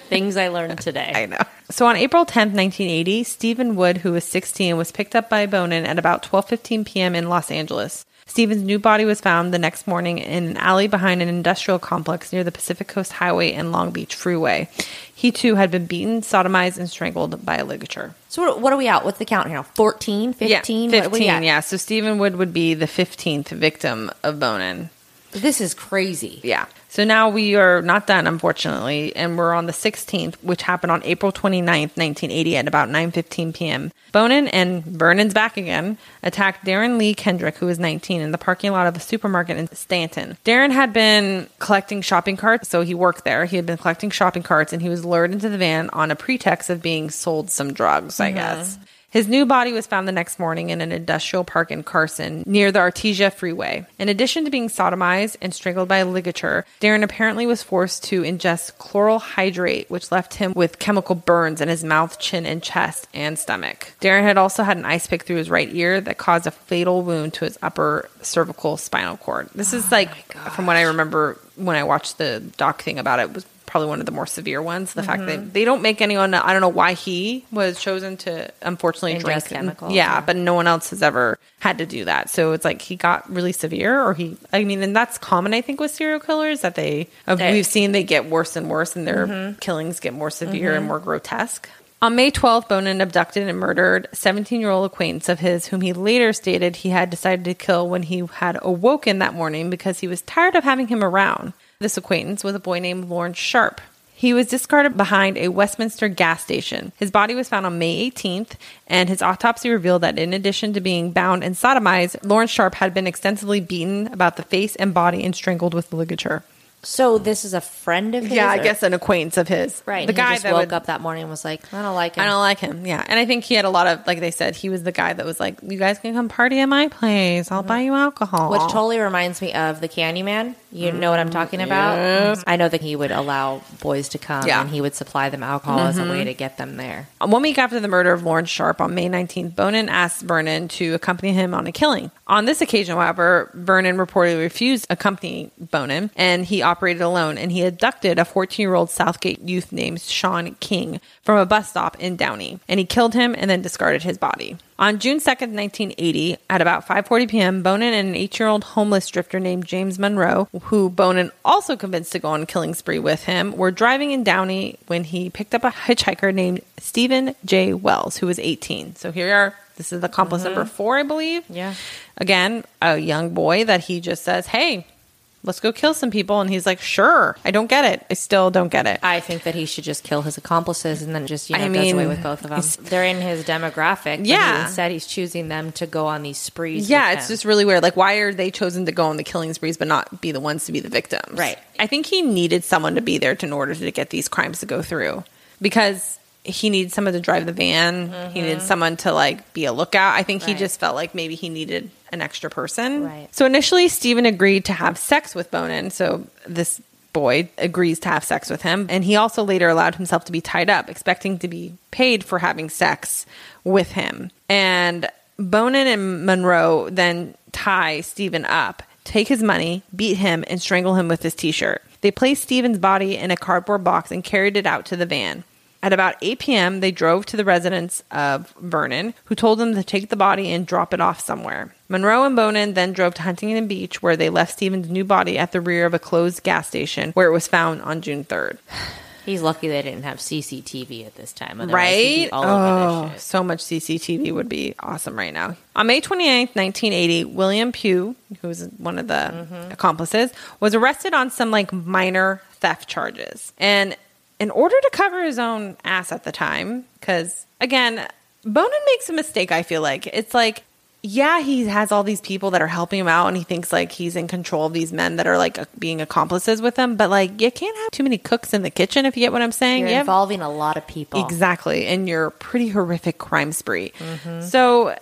Things I learned today. I know. So on April 10th, 1980, Stephen Wood, who was 16, was picked up by Bonin at about 12:15 p.m. in Los Angeles. Stephen's new body was found the next morning in an alley behind an industrial complex near the Pacific Coast Highway and Long Beach Freeway. He, too, had been beaten, sodomized, and strangled by a ligature. So what are we at? What's the count here? 14? 15? Yeah, 15, yeah. So Stephen Wood would be the 15th victim of Bonin. This is crazy. Yeah. So now we are not done, unfortunately, and we're on the 16th, which happened on April 29th, 1980 at about 9:15 p.m. Bonin, and Vernon's back again, attacked Darren Lee Kendrick, who was 19, in the parking lot of a supermarket in Stanton. Darren had been collecting shopping carts, so he worked there. He had been collecting shopping carts, and he was lured into the van on a pretext of being sold some drugs, I guess. His new body was found the next morning in an industrial park in Carson, near the Artesia Freeway. In addition to being sodomized and strangled by a ligature, Darren apparently was forced to ingest chloral hydrate, which left him with chemical burns in his mouth, chin, and chest, and stomach. Darren had also had an ice pick through his right ear that caused a fatal wound to his upper cervical spinal cord. This is from what I remember when I watched the doc thing about it, was probably one of the more severe ones. The fact that they don't make anyone, I don't know why he was chosen to unfortunately drink chemicals. Yeah, but no one else has ever had to do that. So it's like he got really severe, and that's common, I think, with serial killers, that we've seen they get worse and worse, and their killings get more severe and more grotesque. On May 12th, Bonin abducted and murdered a 17-year-old acquaintance of his, whom he later stated he had decided to kill when he had awoken that morning because he was tired of having him around. This acquaintance was a boy named Lawrence Sharp. He was discarded behind a Westminster gas station. His body was found on May 18th, and his autopsy revealed that in addition to being bound and sodomized, Lawrence Sharp had been extensively beaten about the face and body and strangled with ligature. So this is a friend of his? Yeah, I guess an acquaintance of his. Right. The guy that woke up that morning and was like, I don't like him. I don't like him, yeah. And I think he had a lot of, like they said, he was the guy that was like, you guys can come party at my place. I'll buy you alcohol. Which totally reminds me of the Candyman. You know what I'm talking about? Yes. I know that he would allow boys to come and he would supply them alcohol as a way to get them there. 1 week after the murder of Lawrence Sharp on May 19th, Bonin asked Vernon to accompany him on a killing. On this occasion, however, Vernon reportedly refused to accompany Bonin, and he operated alone, and he abducted a 14-year-old Southgate youth named Sean King from a bus stop in Downey, and he killed him and then discarded his body. On June 2nd, 1980, at about 5:40 p.m., Bonin and an 8-year-old homeless drifter named James Monroe, who Bonin also convinced to go on a killing spree with him, were driving in Downey when he picked up a hitchhiker named Stephen J. Wells, who was 18. So here we are. This is accomplice number 4, I believe. Yeah. Again, a young boy that he just says, hey, let's go kill some people. And he's like, sure. I don't get it. I still don't get it. I think that he should just kill his accomplices and then just, does away with both of them. They're in his demographic. Yeah. But instead, he's choosing them to go on these sprees. Yeah, it's just really weird. Like, why are they chosen to go on the killing sprees but not be the ones to be the victims? Right. I think he needed someone to be there in order to get these crimes to go through. Because he needed someone to drive the van. He needed someone to, be a lookout. I think he just felt like maybe he needed an extra person. Right. So initially, Stephen agreed to have sex with Bonin. So this boy agrees to have sex with him. And he also later allowed himself to be tied up, expecting to be paid for having sex with him. And Bonin and Monroe then tie Stephen up, take his money, beat him, and strangle him with his t-shirt. They placed Stephen's body in a cardboard box and carried it out to the van. At about 8 p.m., they drove to the residence of Vernon, who told them to take the body and drop it off somewhere. Monroe and Bonin then drove to Huntington Beach, where they left Stephen's new body at the rear of a closed gas station, where it was found on June 3rd. He's lucky they didn't have CCTV at this time. Right? He'd be all over this shit. So much CCTV would be awesome right now. On May 29th, 1980, William Pugh, who was one of the accomplices, was arrested on some minor theft charges. And in order to cover his own ass at the time, because, again, Bonin makes a mistake, I feel like. It's like, yeah, he has all these people that are helping him out, and he thinks, he's in control of these men that are, being accomplices with him. But, you can't have too many cooks in the kitchen, if you get what I'm saying. You're involving a lot of people. Exactly. And you're a pretty horrific crime spree. So,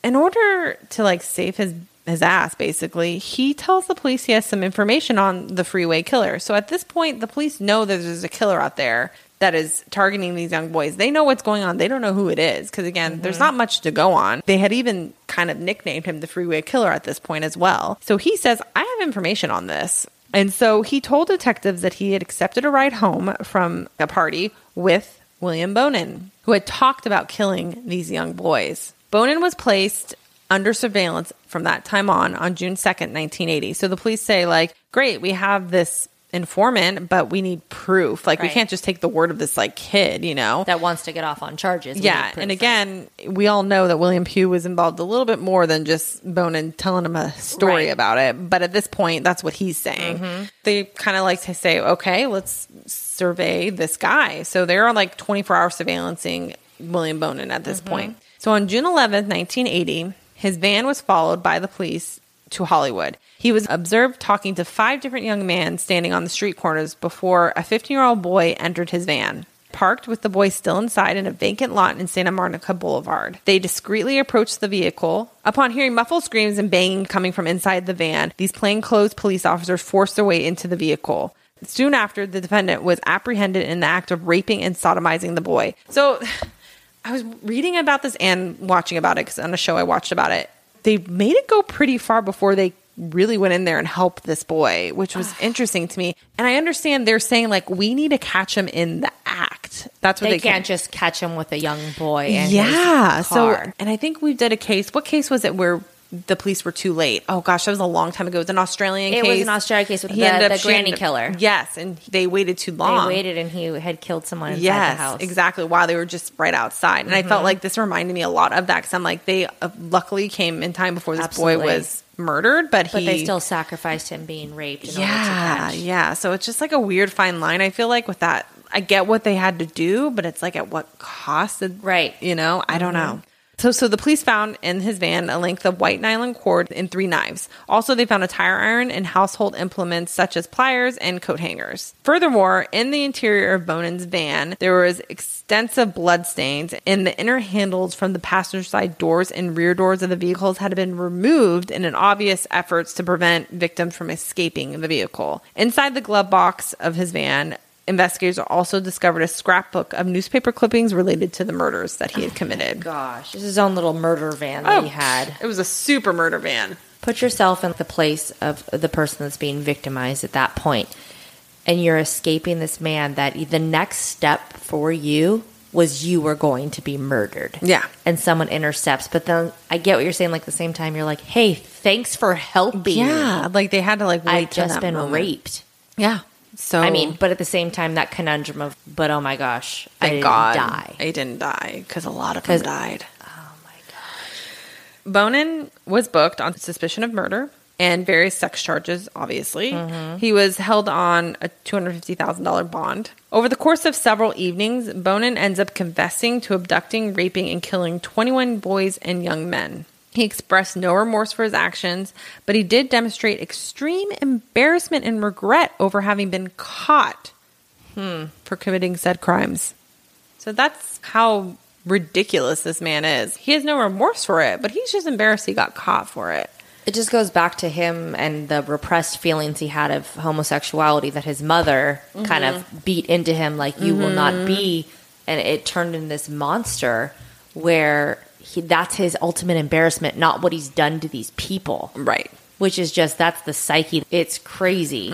in order to, save his ass, basically, he tells the police he has some information on the freeway killer. So at this point, the police know that there's a killer out there that is targeting these young boys. They know what's going on. They don't know who it is because, again, there's not much to go on. They had even kind of nicknamed him the freeway killer at this point as well. So he says, I have information on this. And so he told detectives that he had accepted a ride home from a party with William Bonin, who had talked about killing these young boys. Bonin was placed under surveillance from that time on June 2nd, 1980. So the police say, great, we have this informant, but we need proof. We can't just take the word of this, kid, that wants to get off on charges. Yeah, and again, we all know that William Pugh was involved a little bit more than just Bonin telling him a story about it. But at this point, that's what he's saying. They kind of like to say, okay, let's survey this guy. So they're on 24-hour surveillancing William Bonin at this point. So on June 11th, 1980, his van was followed by the police to Hollywood. He was observed talking to 5 different young men standing on the street corners before a 15-year-old boy entered his van, parked with the boy still inside in a vacant lot in Santa Monica Boulevard. They discreetly approached the vehicle. Upon hearing muffled screams and banging coming from inside the van, these plainclothes police officers forced their way into the vehicle. Soon after, the defendant was apprehended in the act of raping and sodomizing the boy. So I was reading about this and watching about it because on a show I watched about it. They made it go pretty far before they really went in there and helped this boy, which was interesting to me. And I understand they're saying we need to catch him in the act. That's what they can't just catch him with a young boy. In his car. So, and I think we did a case. What case was it where the police were too late? Oh gosh, that was a long time ago. It was an Australian case. It was an Australian case with the granny killer. Yes, and they waited too long. They waited and he had killed someone inside the house. Exactly, while they were just right outside. And I felt like this reminded me a lot of that because I'm they luckily came in time before this boy was murdered, but they still sacrificed him being raped in order to catch. Yeah, so it's just a weird fine line, I feel with that. I get what they had to do, but it's at what cost? Right. I don't know. So the police found in his van a length of white nylon cord and 3 knives. Also, they found a tire iron and household implements such as pliers and coat hangers. Furthermore, in the interior of Bonin's van, there was extensive blood stains, and the inner handles from the passenger side doors and rear doors of the vehicles had been removed in an obvious efforts to prevent victims from escaping the vehicle. Inside the glove box of his van, investigators also discovered a scrapbook of newspaper clippings related to the murders that he had committed. Gosh, this is his own little murder van that he had. It was a super murder van. Put yourself in the place of the person that's being victimized at that point, and you're escaping this man that the next step for you was you were going to be murdered. Yeah. And someone intercepts. But then I get what you're saying. Like, at the same time, you're like, hey, thanks for helping. Yeah. Like, they had to, like, wait I've till just that been moment. raped. Yeah. So I mean, but at the same time, that conundrum of, but oh my gosh, I didn't God die. I didn't die, because a lot of them died. Oh my gosh. Bonin was booked on suspicion of murder and various sex charges, obviously. He was held on a $250,000 bond. Over the course of several evenings, Bonin ends up confessing to abducting, raping, and killing 21 boys and young men. He expressed no remorse for his actions, but he did demonstrate extreme embarrassment and regret over having been caught for committing said crimes. So that's how ridiculous this man is. He has no remorse for it, but he's just embarrassed he got caught for it. It just goes back to him and the repressed feelings he had of homosexuality that his mother kind of beat into him, like, you will not be. And it turned into this monster where that's his ultimate embarrassment, not what he's done to these people. Right. Which is just, that's the psyche. It's crazy.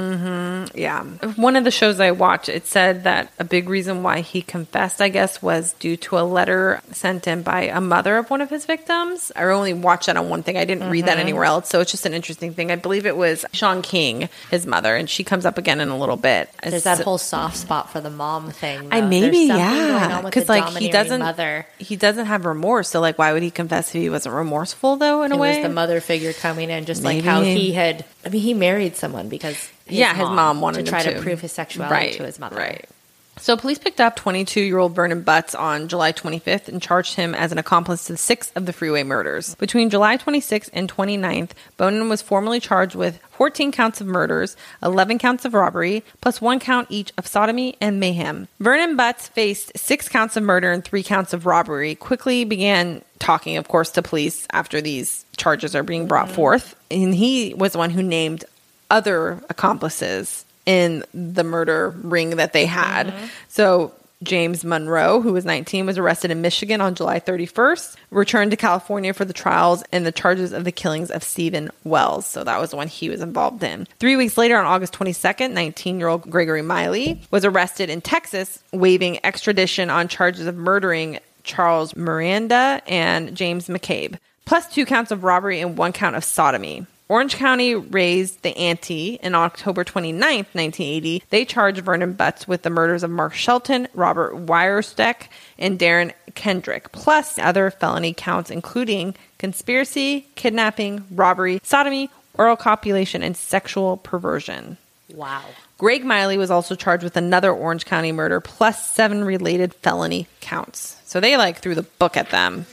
Yeah. One of the shows I watched, it said that a big reason why he confessed, I guess, was due to a letter sent in by a mother of one of his victims. I only watched that on one thing. I didn't read that anywhere else. So it's just an interesting thing. I believe it was Sean King, his mother, and she comes up again in a little bit. There's that whole soft spot for the mom thing. I maybe, yeah. Because like he doesn't have remorse. So like, why would he confess if he wasn't remorseful though, in a way? It was the mother figure coming in, just like how he had, he married someone because his mom wanted to try to prove his sexuality to his mother. Right. So police picked up 22-year-old Vernon Butts on July 25th and charged him as an accomplice to 6 of the freeway murders. Between July 26th and 29th, Bonin was formally charged with 14 counts of murders, 11 counts of robbery, plus 1 count each of sodomy and mayhem. Vernon Butts faced 6 counts of murder and 3 counts of robbery, quickly began talking, of course, to police after these charges are being brought forth. And he was the one who named other accomplices in the murder ring that they had. So James Monroe, who was 19, was arrested in Michigan on July 31st, returned to California for the trials and the charges of the killings of Stephen Wells. So that was the one he was involved in. 3 weeks later, on August 22nd, 19-year-old Gregory Miley was arrested in Texas, waiving extradition on charges of murdering Charles Miranda and James McCabe, plus 2 counts of robbery and 1 count of sodomy. Orange County raised the ante. In October 29th, 1980, they charged Vernon Butts with the murders of Mark Shelton, Robert Wiersteck, and Darren Kendrick, plus other felony counts including conspiracy, kidnapping, robbery, sodomy, oral copulation, and sexual perversion. Wow. Greg Miley was also charged with another Orange County murder, plus 7 related felony counts. So they threw the book at them.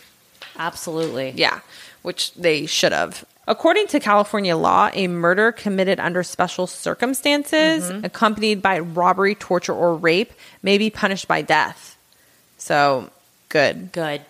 Absolutely. Yeah, which they should have. According to California law, a murder committed under special circumstances, accompanied by robbery, torture, or rape, may be punished by death. So, good. Good.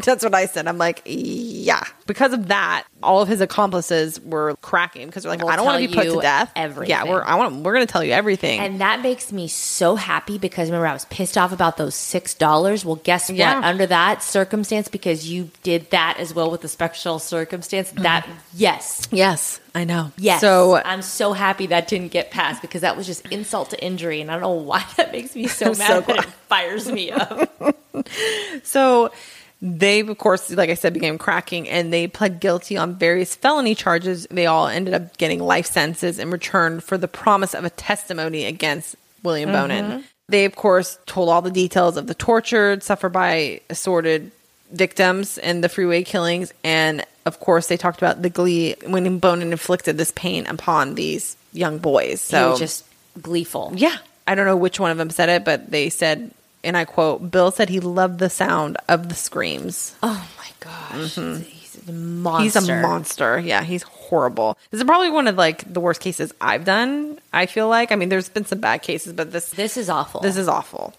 That's what I said. I'm like, yeah. Because of that, all of his accomplices were cracking because they're like, I don't want to be put to death. Everything. Yeah, we're going to tell you everything. And that makes me so happy because remember, I was pissed off about those $6. Well, guess what? Under that circumstance, because you did that as well with the special circumstance, that, yes. Yes, I know. Yes. So I'm so happy that didn't get passed because that was just insult to injury. And I don't know why that makes me so mad, but it fires me up. So they, of course, like I said, began cracking, and they pled guilty on various felony charges. They all ended up getting life sentences in return for the promise of a testimony against William Bonin. They, of course, told all the details of the torture suffered by assorted victims and the freeway killings. And, of course, they talked about the glee when Bonin inflicted this pain upon these young boys. So he was just gleeful. Yeah. I don't know which one of them said it, but they said and I quote, Bill said he loved the sound of the screams. Oh my gosh. He's a monster. He's a monster. Yeah, he's horrible. This is probably one of like the worst cases I've done, I feel like. I mean, there's been some bad cases, but this is awful. This is awful.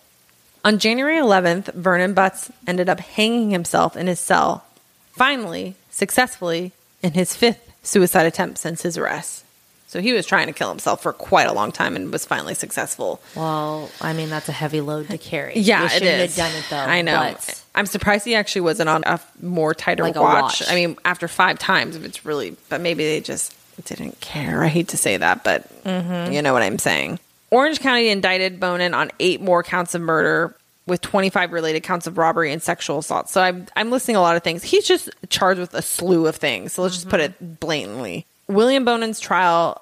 On January 11th, Vernon Butts ended up hanging himself in his cell, finally, successfully, in his 5th suicide attempt since his arrest. So he was trying to kill himself for quite a long time and was finally successful. Well, I mean, that's a heavy load to carry. Yeah, you it shouldn't is. have done it, though. I know. But I'm surprised he actually wasn't on a more tighter like watch. a watch. I mean, after 5 times, if it's really... But maybe they just didn't care. I hate to say that, but you know what I'm saying. Orange County indicted Bonin on 8 more counts of murder with 25 related counts of robbery and sexual assault. So I'm listing a lot of things. He's just charged with a slew of things. So let's just put it blatantly. William Bonin's trial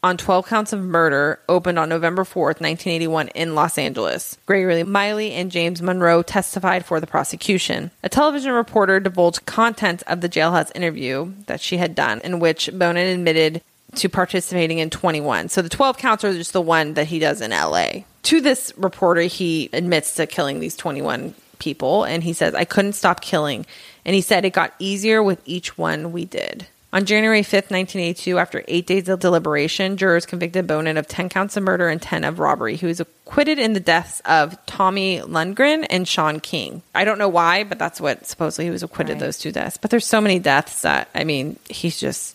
on 12 counts of murder opened on November 4th, 1981 in Los Angeles. Gregory Miley and James Monroe testified for the prosecution. A television reporter divulged content of the jailhouse interview that she had done, in which Bonin admitted to participating in 21. So the 12 counts are just the one that he does in LA. To this reporter, he admits to killing these 21 people, and he says, I couldn't stop killing. And he said it got easier with each one we did. On January 5th, 1982, after 8 days of deliberation, jurors convicted Bonin of 10 counts of murder and 10 of robbery. He was acquitted in the deaths of Tommy Lundgren and Sean King. I don't know why, but that's what supposedly he was acquitted, those 2 deaths. But there's so many deaths that, I mean, he's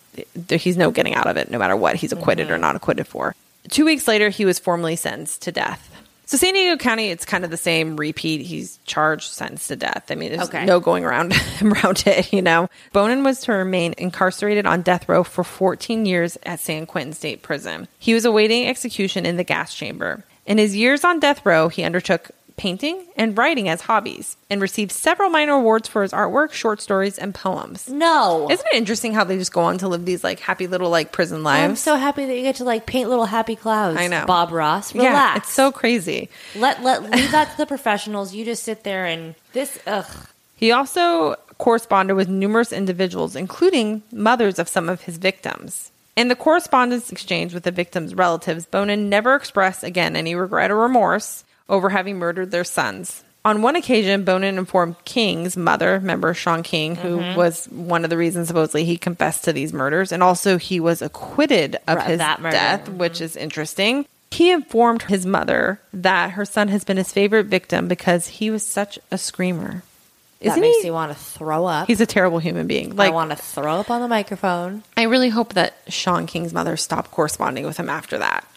no getting out of it no matter what he's acquitted or not acquitted for. 2 weeks later, he was formally sentenced to death. So San Diego County, it's kind of the same repeat. He's charged, sentenced to death. I mean, there's no going around it, you know. Bonin was to remain incarcerated on death row for 14 years at San Quentin State Prison. He was awaiting execution in the gas chamber. In his years on death row, he undertook painting and writing as hobbies and received several minor awards for his artwork, short stories, and poems. No. Isn't it interesting how they just go on to live these like happy little like prison lives? I'm so happy that you get to like paint little happy clouds. I know. Bob Ross, relax. Yeah, it's so crazy. Leave that to the professionals. You just sit there and He also corresponded with numerous individuals, including mothers of some of his victims. In the correspondence exchange with the victims' relatives, Bonin never expressed again any regret or remorse over having murdered their sons. On one occasion, Bonin informed King's mother, remember Sean King, who was one of the reasons supposedly he confessed to these murders, and also he was acquitted of his death, which is interesting. He informed his mother that her son has been his favorite victim because he was such a screamer. That makes you want to throw up. He's a terrible human being. Like, I want to throw up on the microphone. I really hope that Sean King's mother stopped corresponding with him after that.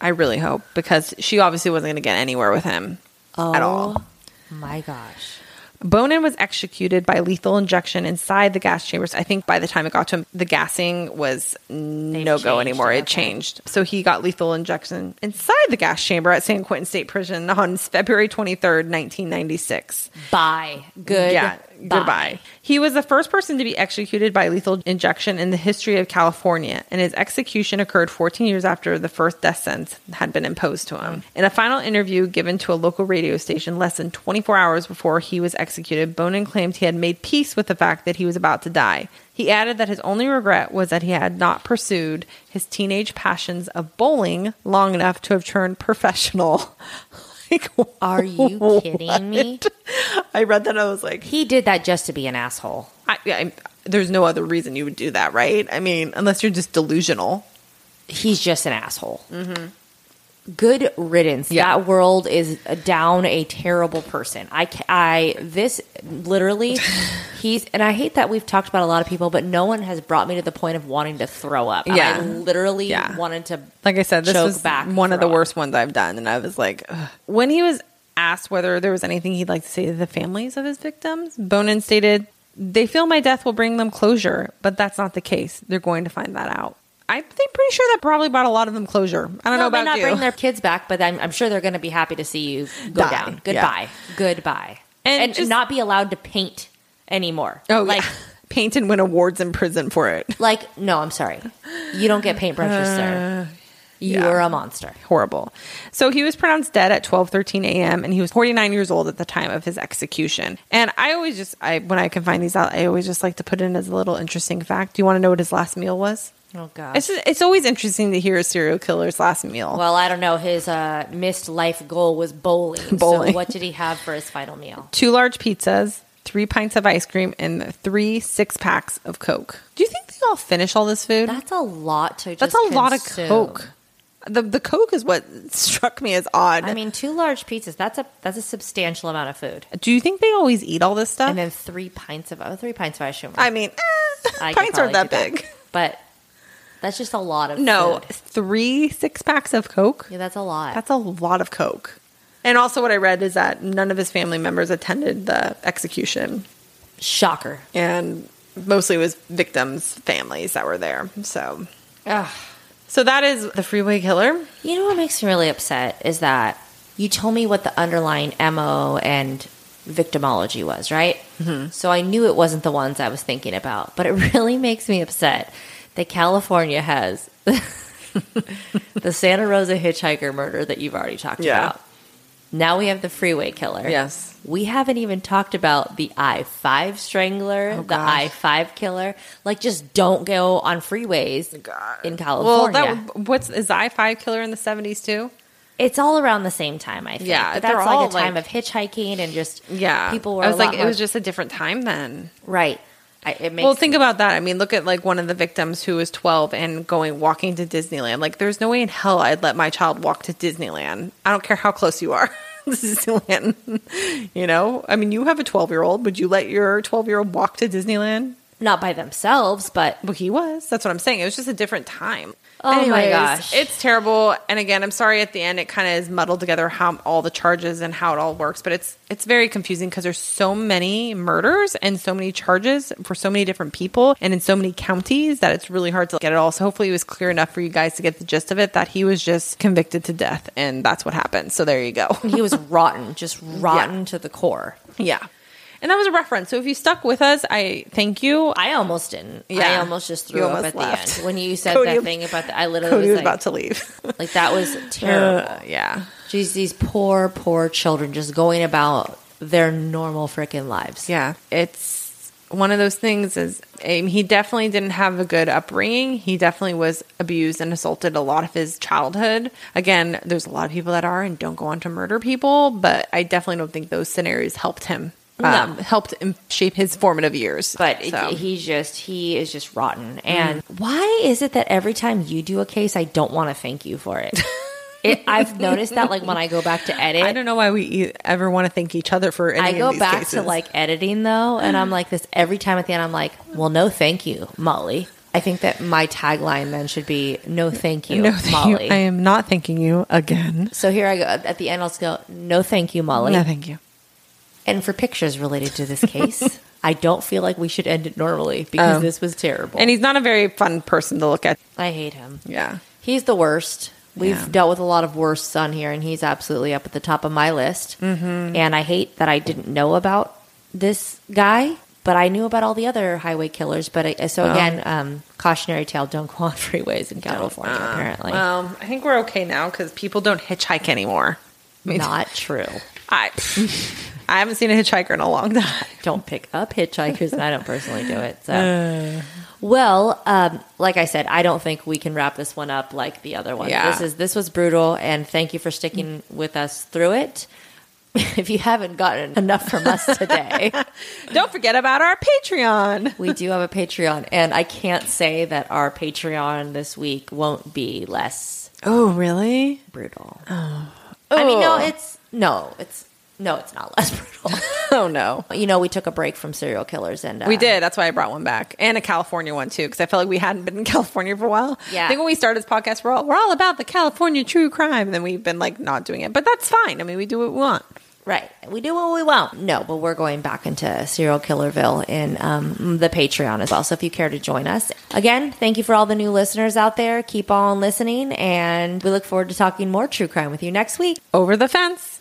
I really hope, because she obviously wasn't going to get anywhere with him at all. Oh my gosh. Bonin was executed by lethal injection inside the gas chambers. I think by the time it got to him, the gassing was no-go anymore. It changed. So he got lethal injection inside the gas chamber at San Quentin State Prison on February 23rd, 1996. Bye. Goodbye. He was the first person to be executed by lethal injection in the history of California, and his execution occurred 14 years after the first death sentence had been imposed to him. In a final interview given to a local radio station less than 24 hours before he was executed, Bonin claimed he had made peace with the fact that he was about to die. He added that his only regret was that he had not pursued his teenage passions of bowling long enough to have turned professional. Like, are you kidding me? I read that and I was like... He did that just to be an asshole. There's no other reason you would do that, right? I mean, unless you're just delusional. He's just an asshole. Good riddance. Yeah. That world is down a terrible person. This literally, and I hate that we've talked about a lot of people, but no one has brought me to the point of wanting to throw up. Yeah. I literally wanted to, like I said, this was one of the worst ones I've done. And I was like, ugh. When he was asked whether there was anything he'd like to say to the families of his victims, Bonin stated, "They feel my death will bring them closure, but that's not the case. They're going to find that out." I'm pretty sure that probably brought a lot of them closure. I don't know about you. They may not bring their kids back, but I'm sure they're going to be happy to see you go down. Goodbye. Yeah. Goodbye. And just not be allowed to paint anymore. Oh, like paint and win awards in prison for it. Like, no, I'm sorry. You don't get paintbrushes, sir. You're a monster. Horrible. So he was pronounced dead at 12:13 a.m. and he was 49 years old at the time of his execution. And I always when I can find these out, I always just like to put in as a little interesting fact. Do you want to know what his last meal was? Oh, gosh. It's always interesting to hear a serial killer's last meal. Well, I don't know. His missed life goal was bowling. So what did he have for his final meal? 2 large pizzas, 3 pints of ice cream, and 3 6-packs of Coke. Do you think they all finish all this food? That's a lot to just That's a lot of consume. Coke. The Coke is what struck me as odd. I mean, 2 large pizzas, that's a substantial amount of food. Do you think they always eat all this stuff? And then 3 pints of ice cream. I mean, pints aren't that big. But that's just a lot of food. 3 6-packs of Coke? Yeah, that's a lot. That's a lot of Coke. And also what I read is that none of his family members attended the execution. Shocker. And mostly it was victims' families that were there. So that is the freeway killer. You know what makes me really upset is that you told me what the underlying MO and victimology was, right? Mm-hmm. So I knew it wasn't the ones I was thinking about. But it really makes me upset that California has the Santa Rosa hitchhiker murder that you've already talked about. Now we have the freeway killer. Yes. We haven't even talked about the I-5 strangler, the I-5 killer. Like, just don't go on freeways in California. Well, is the I-5 killer in the 70s too? It's all around the same time, I think. Yeah, but that's like a time of hitchhiking and just people were. I was like, it was just a different time then, right? Think about that. I mean, look at like one of the victims who was 12 and walking to Disneyland. Like, there's no way in hell I'd let my child walk to Disneyland. I don't care how close you are to Disneyland. You know? I mean, you have a 12-year-old. Would you let your 12-year-old walk to Disneyland? Not by themselves, but... Well, he was. That's what I'm saying. It was just a different time. Oh, my gosh. It's terrible. And again, I'm sorry at the end, it kind of is muddled together how all the charges and how it all works. But it's very confusing because there's so many murders and so many charges for so many different people and in so many counties that it's really hard to get it all. So hopefully it was clear enough for you guys to get the gist of it that he was just convicted to death. And that's what happened. So there you go. He was rotten, just rotten to the core. Yeah. And that was a reference. So if you stuck with us, I thank you. I almost didn't. Yeah. I almost just threw up at left. the end. When you said that thing about I literally Cody was like, about to leave. Like, that was terrible. Yeah. Jeez, these poor children just going about their normal freaking lives. Yeah. It's one of those things he definitely didn't have a good upbringing. He definitely was abused and assaulted a lot of his childhood. Again, there's a lot of people that are and don't go on to murder people, but I definitely don't think those scenarios helped him. Helped him shape his formative years. But he is just rotten. And why is it that every time you do a case, I don't want to thank you for it? I've noticed that, like, when I go back to edit. I don't know why we ever want to thank each other for any of these cases. I go back to, like, editing, though, and I'm like this every time at the end. I'm like, well, no thank you, Molly. I think that my tagline then should be, no thank you, Molly. I am not thanking you again. So here I go. At the end, I'll just go, no thank you, Molly. No thank you. And for pictures related to this case, I don't feel like we should end it normally because this was terrible. And he's not a very fun person to look at. I hate him. Yeah. He's the worst. We've dealt with a lot of worsts on here, and he's absolutely up at the top of my list. Mm-hmm. And I hate that I didn't know about this guy, but I knew about all the other highway killers. But again, cautionary tale, don't go on freeways in California, apparently. Well, I think we're okay now because people don't hitchhike anymore. Not true. I haven't seen a hitchhiker in a long time. Don't pick up hitchhikers, and I don't personally do it. So, well, like I said, I don't think we can wrap this one up like the other one. Yeah. This was brutal, and thank you for sticking with us through it. If you haven't gotten enough from us today, don't forget about our Patreon. We do have a Patreon, and I can't say that our Patreon this week won't be less. Oh, really? Brutal. Oh. I mean, no, it's not less brutal. Oh, no. You know, we took a break from serial killers. And we did. That's why I brought one back. And a California one, too, because I felt like we hadn't been in California for a while. Yeah. I think when we started this podcast, we're all about the California true crime. And then we've been, like, not doing it. But that's fine. I mean, we do what we want. Right. We do what we want. No, but we're going back into Serial Killerville in the Patreon as well. So if you care to join us. Again, thank you for all the new listeners out there. Keep on listening. And we look forward to talking more true crime with you next week. Over the fence.